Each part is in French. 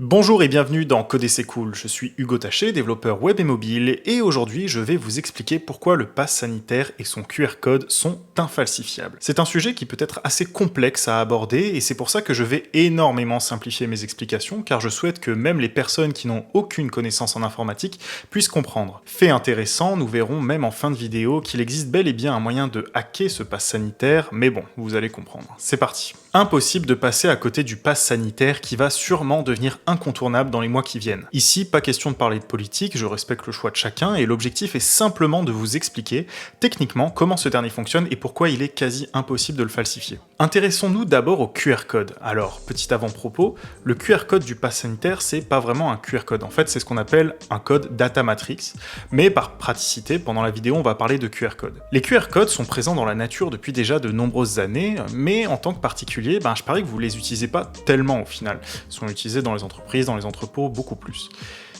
Bonjour et bienvenue dans Coder c'est cool, je suis Hugo Taché, développeur web et mobile, et aujourd'hui je vais vous expliquer pourquoi le pass sanitaire et son QR code sont infalsifiables. C'est un sujet qui peut être assez complexe à aborder, et c'est pour ça que je vais énormément simplifier mes explications, car je souhaite que même les personnes qui n'ont aucune connaissance en informatique puissent comprendre. Fait intéressant, nous verrons même en fin de vidéo qu'il existe bel et bien un moyen de hacker ce pass sanitaire, mais bon, vous allez comprendre. C'est parti. Impossible de passer à côté du pass sanitaire qui va sûrement devenir incontournable dans les mois qui viennent. Ici, pas question de parler de politique, je respecte le choix de chacun et l'objectif est simplement de vous expliquer techniquement comment ce dernier fonctionne et pourquoi il est quasi impossible de le falsifier. Intéressons-nous d'abord au QR code. Alors, petit avant-propos, le QR code du pass sanitaire, c'est pas vraiment un QR code. En fait, c'est ce qu'on appelle un code data matrix, mais par praticité, pendant la vidéo, on va parler de QR code. Les QR codes sont présents dans la nature depuis déjà de nombreuses années, mais en tant que particulier, je parie que vous les utilisez pas tellement au final. Ils sont utilisés dans les entreprises, dans les entrepôts, beaucoup plus.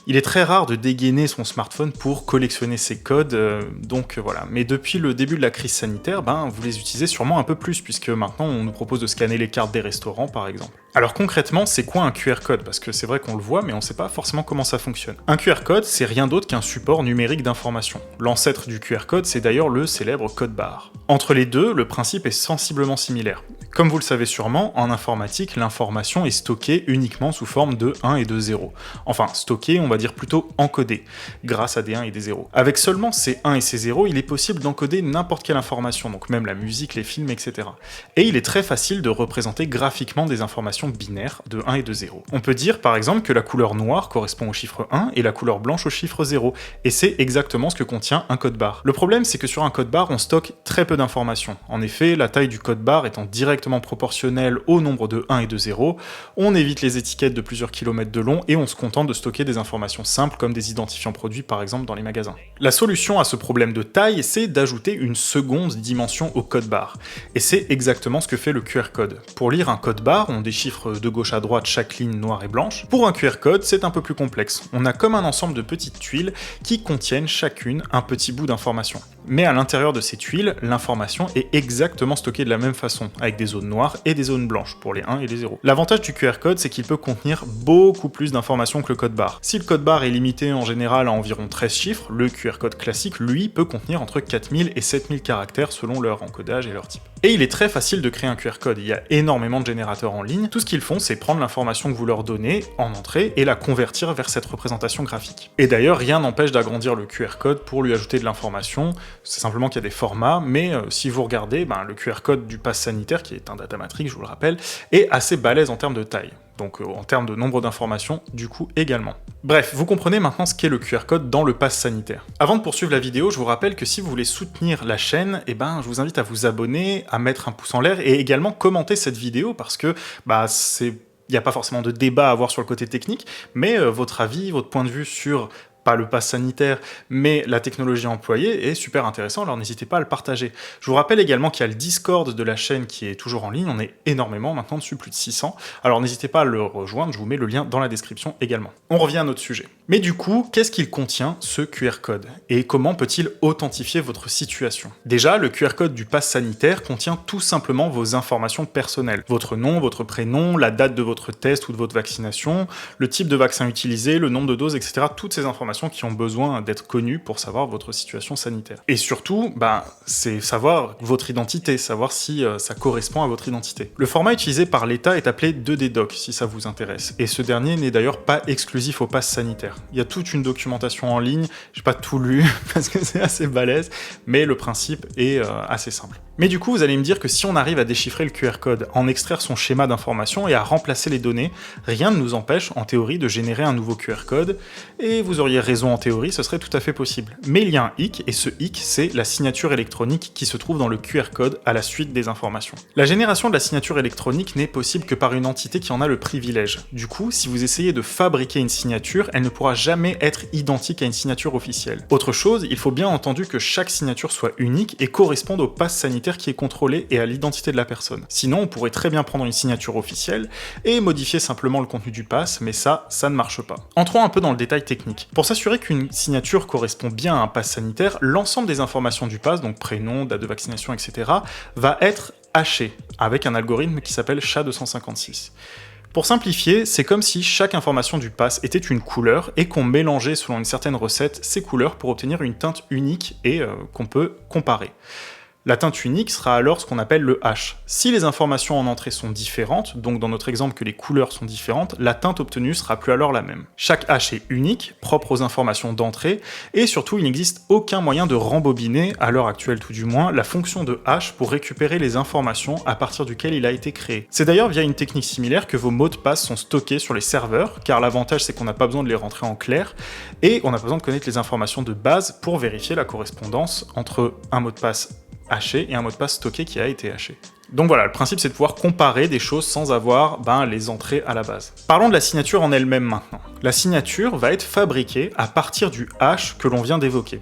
Il est très rare de dégainer son smartphone pour collectionner ces codes, donc voilà. Mais depuis le début de la crise sanitaire, vous les utilisez sûrement un peu plus, puisque maintenant on nous propose de scanner les cartes des restaurants par exemple. Alors concrètement, c'est quoi un QR code? Parce que c'est vrai qu'on le voit, mais on sait pas forcément comment ça fonctionne. Un QR code, c'est rien d'autre qu'un support numérique d'information. L'ancêtre du QR code, c'est d'ailleurs le célèbre code barre. Entre les deux, le principe est sensiblement similaire. Comme vous le savez sûrement, en informatique, l'information est stockée uniquement sous forme de 1 et de 0. Enfin, stockée, on va dire plutôt encodée, grâce à des 1 et des 0. Avec seulement ces 1 et ces 0, il est possible d'encoder n'importe quelle information, donc même la musique, les films, etc. Et il est très facile de représenter graphiquement des informations binaires de 1 et de 0. On peut dire par exemple que la couleur noire correspond au chiffre 1 et la couleur blanche au chiffre 0, et c'est exactement ce que contient un code barre. Le problème, c'est que sur un code barre, on stocke très peu d'informations. En effet, la taille du code barre étant directement proportionnelle au nombre de 1 et de 0, on évite les étiquettes de plusieurs kilomètres de long et on se contente de stocker des informations simples comme des identifiants produits par exemple dans les magasins. La solution à ce problème de taille, c'est d'ajouter une seconde dimension au code barre. Et c'est exactement ce que fait le QR code. Pour lire un code barre, on déchiffre de gauche à droite chaque ligne noire et blanche. Pour un QR code, c'est un peu plus complexe. On a comme un ensemble de petites tuiles qui contiennent chacune un petit bout d'information. Mais à l'intérieur de ces tuiles, l'information est exactement stockée de la même façon, avec des zones noires et des zones blanches pour les 1 et les 0. L'avantage du QR code, c'est qu'il peut contenir beaucoup plus d'informations que le code barre. Si le code barre est limité en général à environ 13 chiffres, le QR code classique, lui, peut contenir entre 4000 et 7000 caractères selon leur encodage et leur type. Et il est très facile de créer un QR code, il y a énormément de générateurs en ligne. Tout ce qu'ils font, c'est prendre l'information que vous leur donnez en entrée et la convertir vers cette représentation graphique. Et d'ailleurs, rien n'empêche d'agrandir le QR code pour lui ajouter de l'information, c'est simplement qu'il y a des formats, mais si vous regardez, le QR code du pass sanitaire, qui est un data matrix, je vous le rappelle, est assez balèze en termes de taille. Donc en termes de nombre d'informations, du coup également. Bref, vous comprenez maintenant ce qu'est le QR code dans le pass sanitaire. Avant de poursuivre la vidéo, je vous rappelle que si vous voulez soutenir la chaîne, je vous invite à vous abonner, à mettre un pouce en l'air et également commenter cette vidéo parce que il n'y a pas forcément de débat à avoir sur le côté technique, mais votre avis, votre point de vue sur pas le pass sanitaire, mais la technologie employée est super intéressant, alors n'hésitez pas à le partager. Je vous rappelle également qu'il y a le Discord de la chaîne qui est toujours en ligne, on est énormément maintenant dessus, plus de 600, alors n'hésitez pas à le rejoindre, je vous mets le lien dans la description également. On revient à notre sujet. Mais du coup, qu'est-ce qu'il contient, ce QR code? Et comment peut-il authentifier votre situation? Déjà, le QR code du pass sanitaire contient tout simplement vos informations personnelles. Votre nom, votre prénom, la date de votre test ou de votre vaccination, le type de vaccin utilisé, le nombre de doses, etc. Toutes ces informations qui ont besoin d'être connues pour savoir votre situation sanitaire. Et surtout, c'est savoir votre identité, savoir si ça correspond à votre identité. Le format utilisé par l'État est appelé 2D Doc, si ça vous intéresse. Et ce dernier n'est d'ailleurs pas exclusif au pass sanitaire. Il y a toute une documentation en ligne, j'ai pas tout lu parce que c'est assez balèze, mais le principe est assez simple. Mais du coup, vous allez me dire que si on arrive à déchiffrer le QR code, en extraire son schéma d'information et à remplacer les données, rien ne nous empêche, en théorie, de générer un nouveau QR code, et vous auriez raison en théorie, ce serait tout à fait possible. Mais il y a un hic, et ce hic, c'est la signature électronique qui se trouve dans le QR code à la suite des informations. La génération de la signature électronique n'est possible que par une entité qui en a le privilège. Du coup, si vous essayez de fabriquer une signature, elle ne pourra jamais être identique à une signature officielle. Autre chose, il faut bien entendu que chaque signature soit unique et corresponde au pass sanitaire qui est contrôlé et à l'identité de la personne. Sinon, on pourrait très bien prendre une signature officielle et modifier simplement le contenu du pass, mais ça ne marche pas. Entrons un peu dans le détail technique. Pour s'assurer qu'une signature correspond bien à un pass sanitaire, l'ensemble des informations du pass, donc prénom, date de vaccination, etc., va être haché avec un algorithme qui s'appelle SHA-256. Pour simplifier, c'est comme si chaque information du pass était une couleur et qu'on mélangeait selon une certaine recette ces couleurs pour obtenir une teinte unique et qu'on peut comparer. La teinte unique sera alors ce qu'on appelle le hash. Si les informations en entrée sont différentes, donc dans notre exemple que les couleurs sont différentes, la teinte obtenue sera plus alors la même. Chaque hash est unique, propre aux informations d'entrée, et surtout il n'existe aucun moyen de rembobiner, à l'heure actuelle tout du moins, la fonction de hash pour récupérer les informations à partir duquel il a été créé. C'est d'ailleurs via une technique similaire que vos mots de passe sont stockés sur les serveurs, car l'avantage c'est qu'on n'a pas besoin de les rentrer en clair, et on n'a pas besoin de connaître les informations de base pour vérifier la correspondance entre un mot de passe haché et un mot de passe stocké qui a été haché. Donc voilà, le principe c'est de pouvoir comparer des choses sans avoir les entrées à la base. Parlons de la signature en elle-même maintenant. La signature va être fabriquée à partir du hash que l'on vient d'évoquer.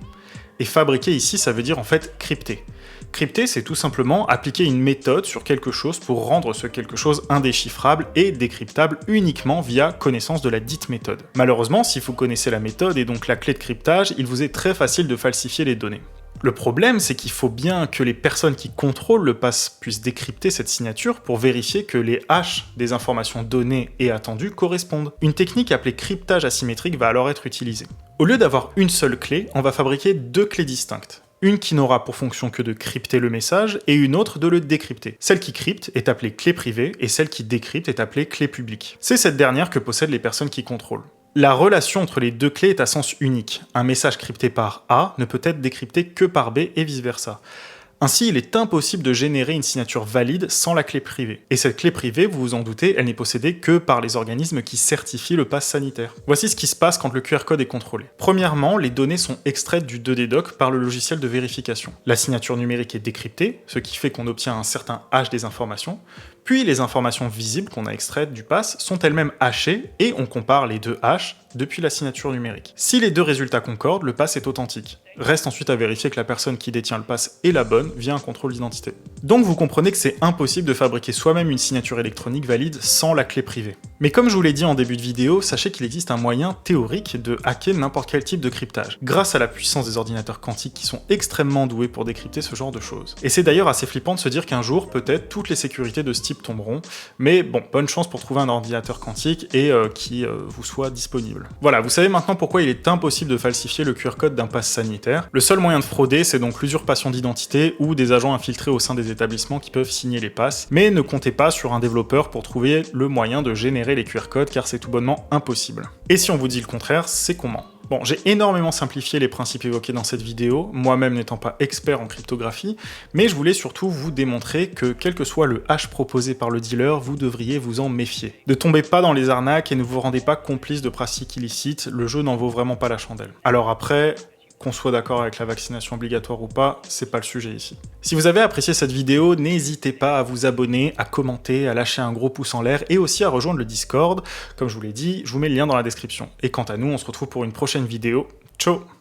Et fabriquer ici, ça veut dire en fait crypter. Crypter, c'est tout simplement appliquer une méthode sur quelque chose pour rendre ce quelque chose indéchiffrable et décryptable uniquement via connaissance de la dite méthode. Malheureusement, si vous connaissez la méthode et donc la clé de cryptage, il vous est très facile de falsifier les données. Le problème, c'est qu'il faut bien que les personnes qui contrôlent le pass puissent décrypter cette signature pour vérifier que les hashes des informations données et attendues correspondent. Une technique appelée cryptage asymétrique va alors être utilisée. Au lieu d'avoir une seule clé, on va fabriquer deux clés distinctes. Une qui n'aura pour fonction que de crypter le message et une autre de le décrypter. Celle qui crypte est appelée clé privée et celle qui décrypte est appelée clé publique. C'est cette dernière que possèdent les personnes qui contrôlent. La relation entre les deux clés est à sens unique. Un message crypté par A ne peut être décrypté que par B et vice-versa. Ainsi, il est impossible de générer une signature valide sans la clé privée. Et cette clé privée, vous vous en doutez, elle n'est possédée que par les organismes qui certifient le pass sanitaire. Voici ce qui se passe quand le QR code est contrôlé. Premièrement, les données sont extraites du 2D doc par le logiciel de vérification. La signature numérique est décryptée, ce qui fait qu'on obtient un certain hash des informations, puis les informations visibles qu'on a extraites du pass sont elles-mêmes hachées et on compare les deux hashes depuis la signature numérique. Si les deux résultats concordent, le pass est authentique. Reste ensuite à vérifier que la personne qui détient le pass est la bonne via un contrôle d'identité. Donc vous comprenez que c'est impossible de fabriquer soi-même une signature électronique valide sans la clé privée. Mais comme je vous l'ai dit en début de vidéo, sachez qu'il existe un moyen théorique de hacker n'importe quel type de cryptage, grâce à la puissance des ordinateurs quantiques qui sont extrêmement doués pour décrypter ce genre de choses. Et c'est d'ailleurs assez flippant de se dire qu'un jour, peut-être, toutes les sécurités de ce type tomberont, mais bon, bonne chance pour trouver un ordinateur quantique et qui vous soit disponible. Voilà, vous savez maintenant pourquoi il est impossible de falsifier le QR code d'un pass sanitaire. Le seul moyen de frauder, c'est donc l'usurpation d'identité ou des agents infiltrés au sein des établissements qui peuvent signer les passes, mais ne comptez pas sur un développeur pour trouver le moyen de générer les QR codes car c'est tout bonnement impossible. Et si on vous dit le contraire, c'est qu'on ment. Bon, j'ai énormément simplifié les principes évoqués dans cette vidéo, moi-même n'étant pas expert en cryptographie, mais je voulais surtout vous démontrer que quel que soit le hash proposé par le dealer, vous devriez vous en méfier. Ne tombez pas dans les arnaques et ne vous rendez pas complice de pratiques illicites, le jeu n'en vaut vraiment pas la chandelle. Alors après, qu'on soit d'accord avec la vaccination obligatoire ou pas, c'est pas le sujet ici. Si vous avez apprécié cette vidéo, n'hésitez pas à vous abonner, à commenter, à lâcher un gros pouce en l'air et aussi à rejoindre le Discord. Comme je vous l'ai dit, je vous mets le lien dans la description. Et quant à nous, on se retrouve pour une prochaine vidéo. Ciao!